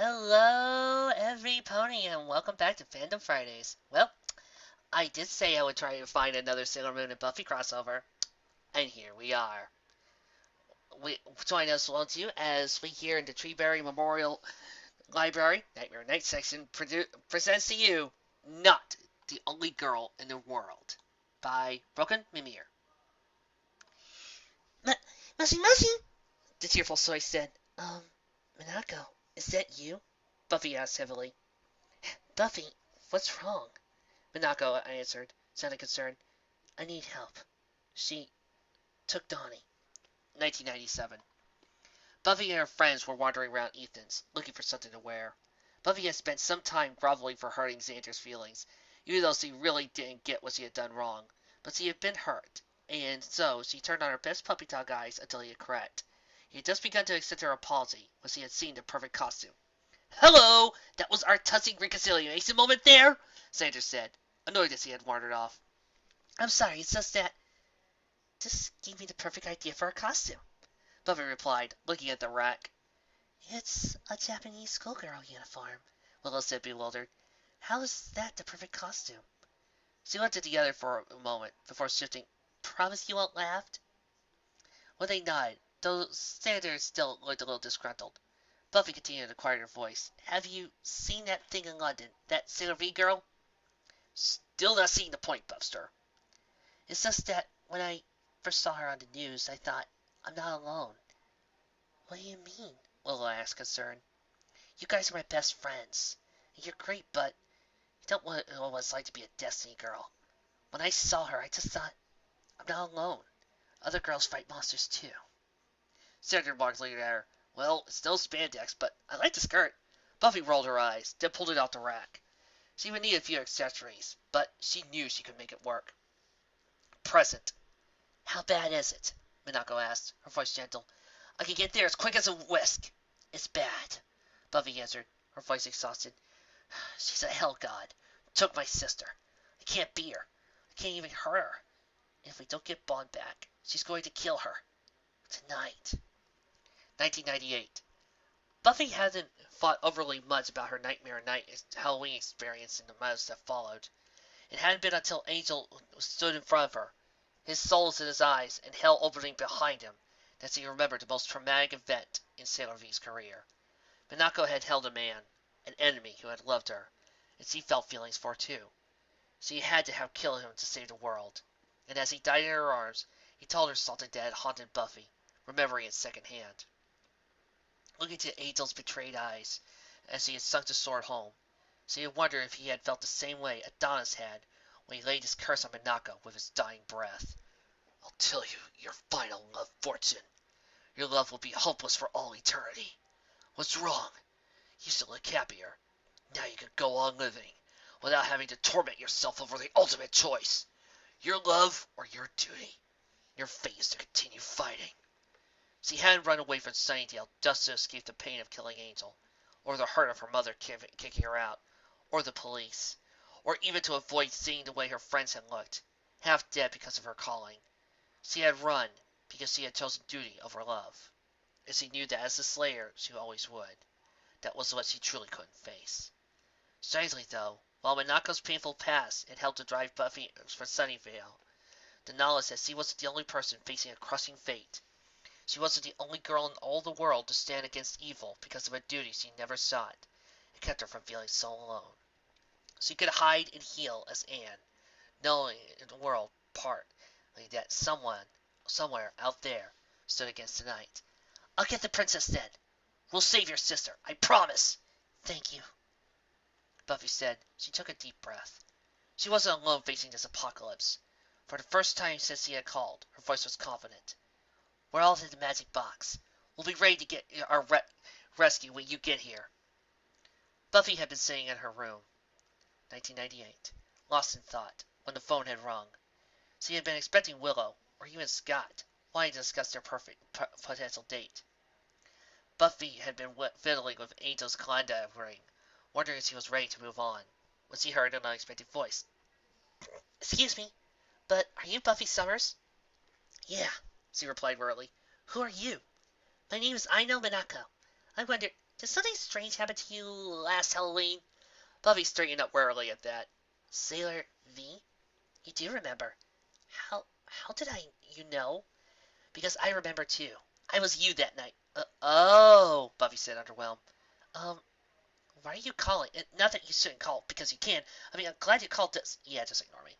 Hello, every pony, and welcome back to Fandom Fridays. Well, I did say I would try to find another Sailor Moon and Buffy crossover, and here we are. Join us, won't you, as we here in the Treeberry Memorial Library, Nightmare Night section, presents to you Not the Only Girl in the World by Broken Mimir. Mushy, the tearful voice said. Minako, is that you? Buffy asked heavily. Buffy, what's wrong? Minako answered, sounding concerned. I need help. She took Donnie. 1997. Buffy and her friends were wandering around Ethan's, looking for something to wear. Buffy had spent some time groveling for hurting Xander's feelings, even though she really didn't get what she had done wrong. But she had been hurt, and so she turned on her best puppy dog eyes until he had cracked. He had just begun to accept her apology when she had seen the perfect costume. Hello! That was our touching reconciliation moment there, Xander said, annoyed as he had wandered off. I'm sorry, it's just that this gave me the perfect idea for a costume, Buffy replied, looking at the rack. It's a Japanese schoolgirl uniform, Willow said, bewildered. How is that the perfect costume? She looked at the other for a moment before shifting. Promise you won't laugh? When they nodded, though Xander still looked a little disgruntled. Buffy continued in a quieter voice. Have you seen that thing in London, that Sailor V girl? Still not seeing the point, Buster. It's just that when I first saw her on the news, I thought, I'm not alone. What do you mean? Willow asked, concerned. You guys are my best friends. You're great, but you don't know what it's like to be a Destiny girl. When I saw her, I just thought, I'm not alone. Other girls fight monsters too. Xander walked later at her. Well, it's no spandex, but I like the skirt. Buffy rolled her eyes, then pulled it off the rack. She would need a few accessories, but she knew she could make it work. Present. How bad is it? Minako asked, her voice gentle. I can get there as quick as a whisk. It's bad, Buffy answered, her voice exhausted. She's a hell god. Took my sister. I can't beat her. I can't even hurt her. And if we don't get Bond back, she's going to kill her. Tonight. 1998. Buffy hadn't thought overly much about her Nightmare Night Halloween experience in the months that followed. It hadn't been until Angel stood in front of her, his soul in his eyes and hell opening behind him, that she remembered the most traumatic event in Sailor V's career. Minako had held a man, an enemy who had loved her, and she felt feelings for too. She had to have killed him to save the world, and as he died in her arms, he told her something that had haunted Buffy, remembering it secondhand. Looking into Angel's betrayed eyes, as he had sunk the sword home, she had wondered if he had felt the same way Adonis had when he laid his curse on Minako with his dying breath. I'll tell you your final love fortune. Your love will be hopeless for all eternity. What's wrong? You used to look happier. Now you can go on living, without having to torment yourself over the ultimate choice. Your love or your duty. Your fate is to continue fighting. She hadn't run away from Sunnydale just to escape the pain of killing Angel, or the hurt of her mother kicking her out, or the police, or even to avoid seeing the way her friends had looked, half dead because of her calling. She had run because she had chosen duty over love, and she knew that as the Slayer she always would. That was what she truly couldn't face. Strangely, though, while Minako's painful past had helped to drive Buffy for Sunnyvale, the knowledge that she wasn't the only person facing a crushing fate, she wasn't the only girl in all the world to stand against evil because of a duty she never sought, it kept her from feeling so alone. She could hide and heal as Anne, knowing in the world partly that someone, somewhere out there, stood against the night. I'll get the princess then. We'll save your sister, I promise. Thank you, Buffy said. She took a deep breath. She wasn't alone facing this apocalypse. For the first time since he had called, her voice was confident. We're all in the magic box. We'll be ready to get our rescue when you get here. Buffy had been sitting in her room, 1998, lost in thought, when the phone had rung. She had been expecting Willow, or even Scott, wanting to discuss their potential date. Buffy had been fiddling with Angel's Klondike ring, wondering if she was ready to move on, when she heard an unexpected voice. Excuse me, but are you Buffy Summers? Yeah, she replied wearily. Who are you? My name is Aino Minako. I wondered, Did something strange happen to you last Halloween? Buffy straightened up warily at that. Sailor V? You do remember. How did you know? Because I remember too. I was you that night. Oh, Buffy said, underwhelmed. Um, why are you calling? Not that you shouldn't call, because you can. I mean, I'm glad you called this. Yeah, just ignore me.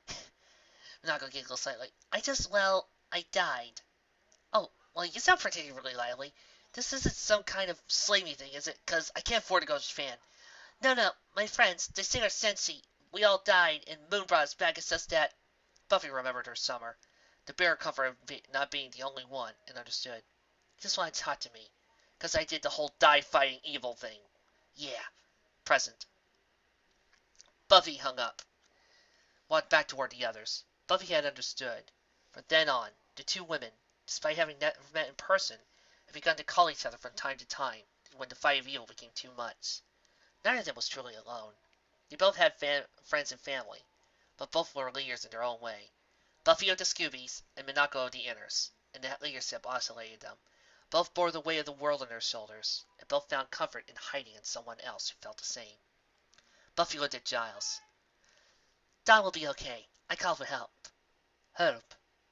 I'm not gonna giggle slightly. I died. Oh, well, you sound particularly lively. This isn't some kind of slavey thing, is it? Because I can't afford to go to Japan. No, my friends, the singer Sensi, we all died, and Moon brought us back and says that. Buffy remembered her summer. The bare comfort of not being the only one, and understood. He just wanted to talk to me. Because I did the whole die-fighting evil thing. Yeah, present. Buffy hung up. Walked back toward the others. Buffy had understood. From then on, the two women, despite having never met in person, had begun to call each other from time to time when the fight of evil became too much. Neither of them was truly alone. They both had friends and family, but both were leaders in their own way. Buffy of the Scoobies and Minako of the Inners, and that leadership oscillated them. Both bore the weight of the world on their shoulders, and both found comfort in hiding in someone else who felt the same. Buffy looked at Giles. Don will be okay. I called for help. Help?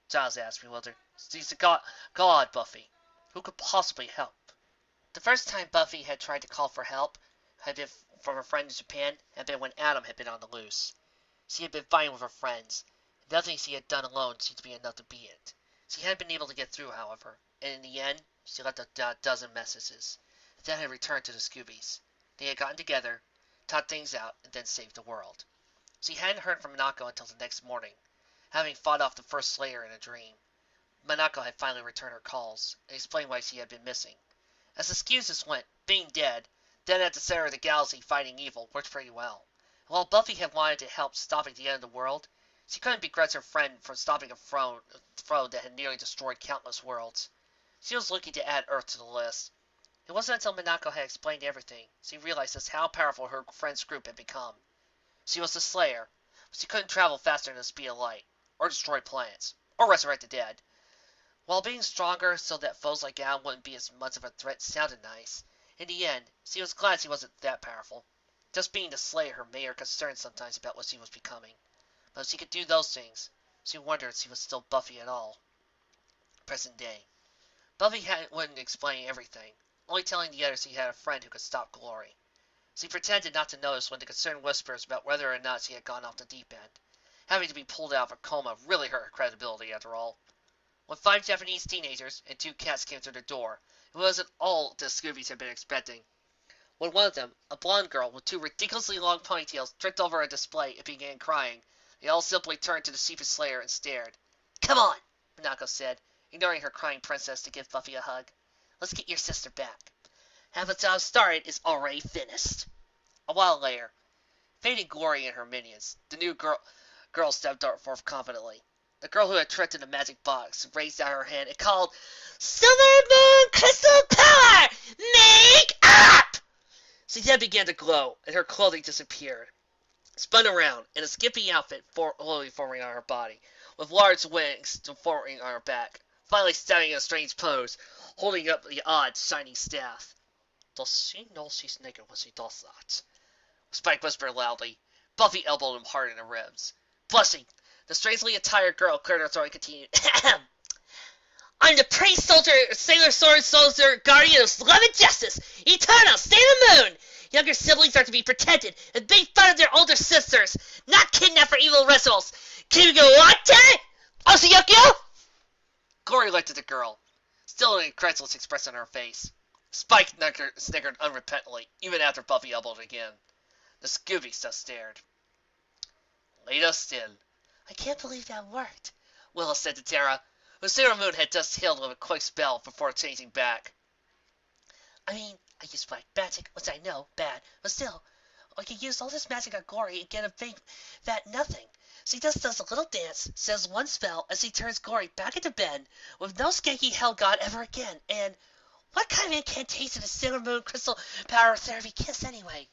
Giles asked, bewildered. He's a god, Buffy. Who could possibly help? The first time Buffy had tried to call for help had been from her friend in Japan, had been when Adam had been on the loose. She had been fighting with her friends. Nothing she had done alone seemed to be enough to beat it. She hadn't been able to get through, however, and in the end, she left a dozen messages. Then had returned to the Scoobies. They had gotten together, talked things out, and then saved the world. She hadn't heard from Minako until the next morning, having fought off the first Slayer in a dream. Minako had finally returned her calls, and explained why she had been missing. As excuses went, being dead, then at the center of the galaxy fighting evil, worked pretty well. And while Buffy had wanted to help stopping the end of the world, she couldn't begrudge her friend for stopping a foe that had nearly destroyed countless worlds. She was looking to add Earth to the list. It wasn't until Minako had explained everything she realized just how powerful her friend's group had become. She was the Slayer, but she couldn't travel faster than the speed of light, or destroy planets, or resurrect the dead. While being stronger so that foes like Al wouldn't be as much of a threat sounded nice, in the end, she was glad she wasn't that powerful. Just being the Slayer made her concerned sometimes about what she was becoming. But if she could do those things, she wondered if she was still Buffy at all. Present day. Buffy wouldn't explain everything, only telling the others he had a friend who could stop Glory. She pretended not to notice when the concerned whispers about whether or not she had gone off the deep end. Having to be pulled out of a coma really hurt her credibility, after all. When 5 Japanese teenagers and 2 cats came through the door, it wasn't all the Scoobies had been expecting. When one of them, a blonde girl with 2 ridiculously long ponytails, tripped over a display and began crying, they all simply turned to the sheepish Slayer and stared. Come on, Minako said, ignoring her crying princess to give Buffy a hug. Let's get your sister back. Half the job started is already finished. A while later, fading Glory and her minions, the new girl stepped forth confidently. The girl who had tricked in the magic box raised out her hand and called, Silver Moon Crystal Power! Make up! She then began to glow, and her clothing disappeared. Spun around, in a skimpy outfit slowly forming on her body, with large wings forming on her back, finally standing in a strange pose, holding up the odd, shiny staff. Does she know she's naked when she does that? Spike whispered loudly. Buffy elbowed him hard in the ribs. Blushing, the strangely attired girl cleared her throat and continued. I'm the praise soldier, sailor sword soldier, guardian of love and justice, eternal, stay the moon! Younger siblings are to be protected and make fun of their older sisters, not kidnapped for evil rituals. Kimigawate? Oshiyokyo? Glory looked at the girl, still an incredulous expression on her face. Spike snickered unrepentantly, even after Buffy elbowed again. The Scoobies just stared. Lead us in. I can't believe that worked, Willow said to Tara, who Sailor Moon had just healed with a quick spell before changing back. I mean, I used black magic, which I know, bad, but still, I could use all this magic on Glory and get a big, fat nothing. She just does a little dance, says one spell, and she turns Glory back into Ben, with no skanky hell god ever again, and what kind of incantation is Sailor Moon Crystal Power Therapy Kiss anyway?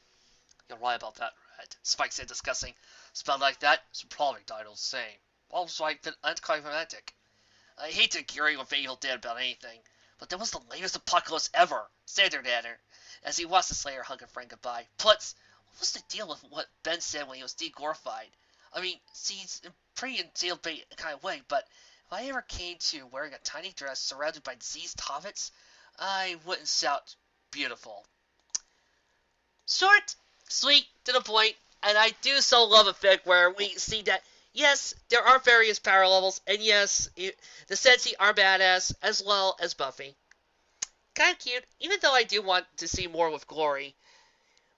You're right about that, Red, Spike said, discussing. Spell like that should probably die the same. Also, I fit anticlimactic. I hate to agree with Evil Dead about anything, but that was the latest apocalypse ever, Standard Adder. as he watched the Slayer hug a friend goodbye. Plus, what was the deal with what Ben said when he was degorified? I mean, see, he's pretty in jailbait kind of way, but if I ever came to wearing a tiny dress surrounded by diseased hobbits, I wouldn't shout beautiful. Short, sweet, to the point, and I do so love a fic where we see that, yes, there are various power levels, and yes, the Sensi are badass, as well as Buffy. Kind of cute, even though I do want to see more with Glory.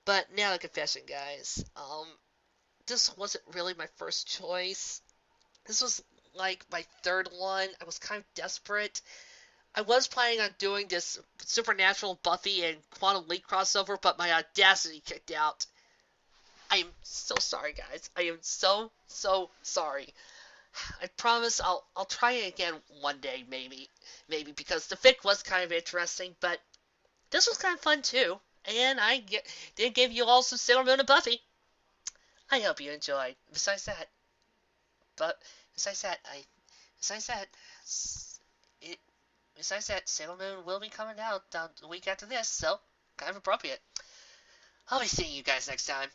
But now the confession, guys. This wasn't really my first choice. This was like my third one. I was kind of desperate. I was planning on doing this Supernatural Buffy and Quantum Leap crossover, but my audacity kicked out. I am so sorry, guys. I am so sorry. I promise I'll try it again one day, maybe because the fic was kind of interesting, but this was kind of fun too. And did give you all some Sailor Moon and Buffy. I hope you enjoyed. But besides that, besides that, it, besides that, Sailor Moon will be coming out the week after this, so kind of appropriate. I'll be seeing you guys next time.